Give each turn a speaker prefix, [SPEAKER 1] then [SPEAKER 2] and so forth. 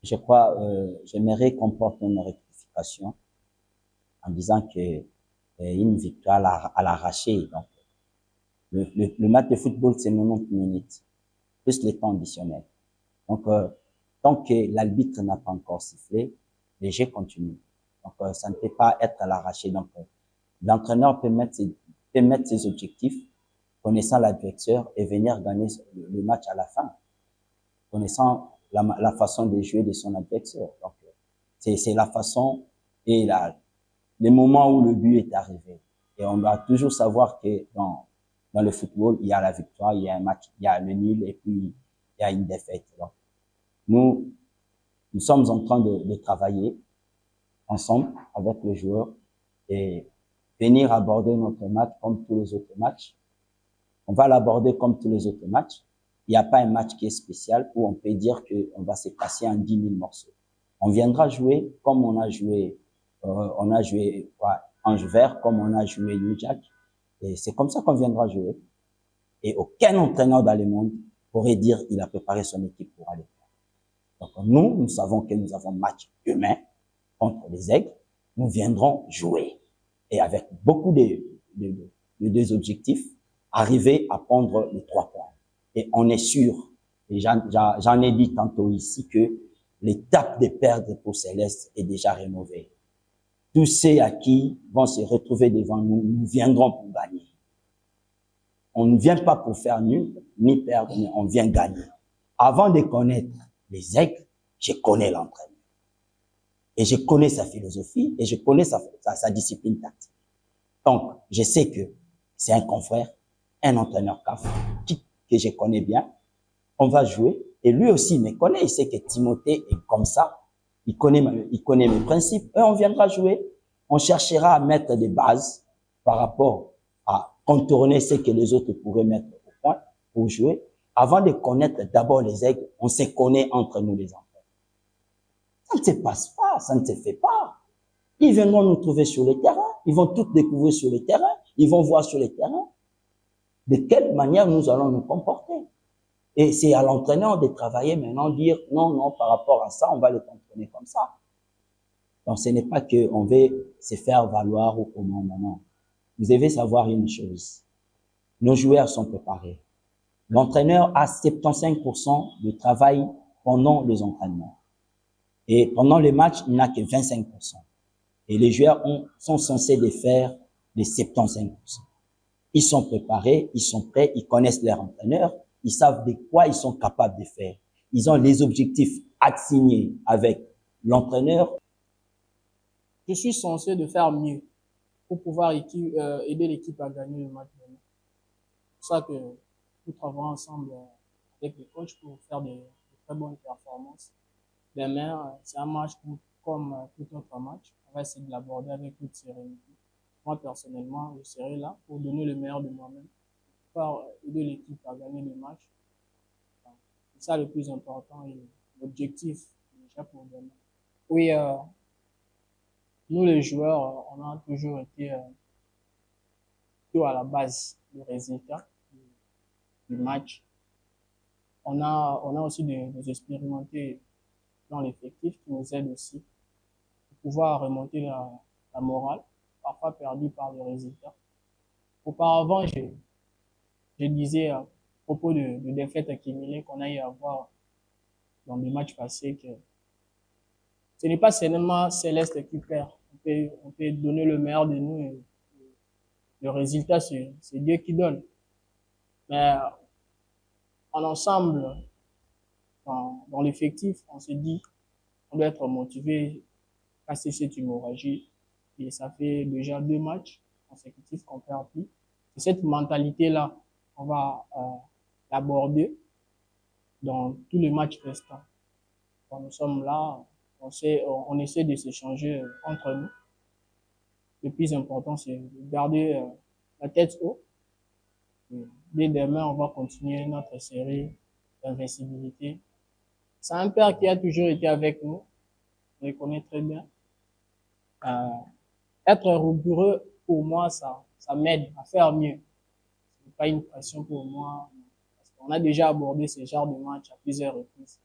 [SPEAKER 1] Je crois, j'aimerais qu'on porte une rectification en disant que une victoire à l'arraché. Donc, le match de football, c'est 90 minutes, plus le temps additionnel. Donc, tant que l'arbitre n'a pas encore sifflé, les jeux continuent. Donc, ça ne peut pas être à l'arraché. Donc, l'entraîneur peut mettre ses objectifs, connaissant l'adversaire, et venir gagner le match à la fin, connaissant la façon de jouer de son adversaire. Donc, c'est la façon et les moments où le but est arrivé. Et on doit toujours savoir que dans le football, il y a la victoire, il y a un match, il y a le nul et puis il y a une défaite. Donc, nous, nous sommes en train de travailler ensemble avec les joueurs et venir aborder notre match comme tous les autres matchs. On va l'aborder comme tous les autres matchs. Il n'y a pas un match qui est spécial où on peut dire qu'on va se passer en 10 000 morceaux. On viendra jouer comme on a joué Ange Vert, comme on a joué New Jack. Et c'est comme ça qu'on viendra jouer. Et aucun entraîneur dans le monde pourrait dire qu'il a préparé son équipe pour aller. Donc nous savons que nous avons match demain contre les Aigles. Nous viendrons jouer. Et avec beaucoup de objectifs, arriver à prendre les 3 points. Et on est sûr, et j'en ai dit tantôt ici, que l'étape de perdre pour Céleste est déjà rénovée. Tous ceux à qui vont se retrouver devant nous, nous viendrons pour gagner. On ne vient pas pour faire nul, ni perdre, mais on vient gagner. Avant de connaître les Aigles, je connais l'entraîneur. Et je connais sa philosophie, et je connais sa discipline tactique. Donc, je sais que c'est un confrère, un entraîneur CAF, que je connais bien. On va jouer. Et lui aussi me connaît. Il sait que Timothée est comme ça. Il connaît mes principes. Et on viendra jouer. On cherchera à mettre des bases par rapport à contourner ce que les autres pourraient mettre au point pour jouer. Avant de connaître d'abord les Aigles, on se connaît entre nous les enfants. Ça ne se passe pas, ça ne se fait pas. Ils viendront nous trouver sur le terrain. Ils vont tout découvrir sur le terrain. Ils vont voir sur le terrain de quelle manière nous allons nous comporter. Et c'est à l'entraîneur de travailler maintenant, dire non, par rapport à ça, on va le contrôler comme ça. Donc ce n'est pas qu'on veut se faire valoir ou comment, non. Vous devez savoir une chose. Nos joueurs sont préparés. L'entraîneur a 75% de travail pendant les entraînements. Et pendant les matchs, il n'a que 25%. Et les joueurs sont censés de faire les 75%. Ils sont préparés, ils sont prêts, ils connaissent leur entraîneur, ils savent de quoi ils sont capables de faire. Ils ont les objectifs assignés avec l'entraîneur.
[SPEAKER 2] Je suis censé de faire mieux pour pouvoir aider l'équipe à gagner le match. C'est ça que nous travaillons ensemble avec les coachs pour faire de très bonnes performances. Demain, c'est un match comme tout autre match. On va essayer de l'aborder avec toute sérénité. Moi, personnellement, je serai là pour donner le meilleur de moi-même, pour aider l'équipe à gagner le match. C'est ça le plus important et l'objectif déjà pour demain. Oui, nous les joueurs, on a toujours été plutôt à la base du résultat du match. On a aussi des expérimentés dans l'effectif qui nous aident aussi pour pouvoir remonter la morale, parfois perdue par les résultats. Auparavant, je disais à propos de défaites accumulées qu'on a eu à voir dans des matchs passés que ce n'est pas seulement Céleste qui perd. On peut donner le meilleur de nous et le résultat, c'est Dieu qui donne. Mais en ensemble, dans l'effectif, on se dit on doit être motivé à casser cette hémorragie. Et ça fait déjà 2 matchs consécutifs qu'on perd plus. C'est cette mentalité-là qu'on va l'aborder dans tous les matchs restants. Quand nous sommes là, on essaie de s'échanger entre nous. Le plus important, c'est de garder la tête haute. Dès demain, on va continuer notre série d'invincibilité. C'est un père qui a toujours été avec nous. On le connaît très bien. Être rigoureux, pour moi, ça m'aide à faire mieux. Ce n'est pas une pression pour moi. Parce qu'on a déjà abordé ce genre de match à plusieurs reprises.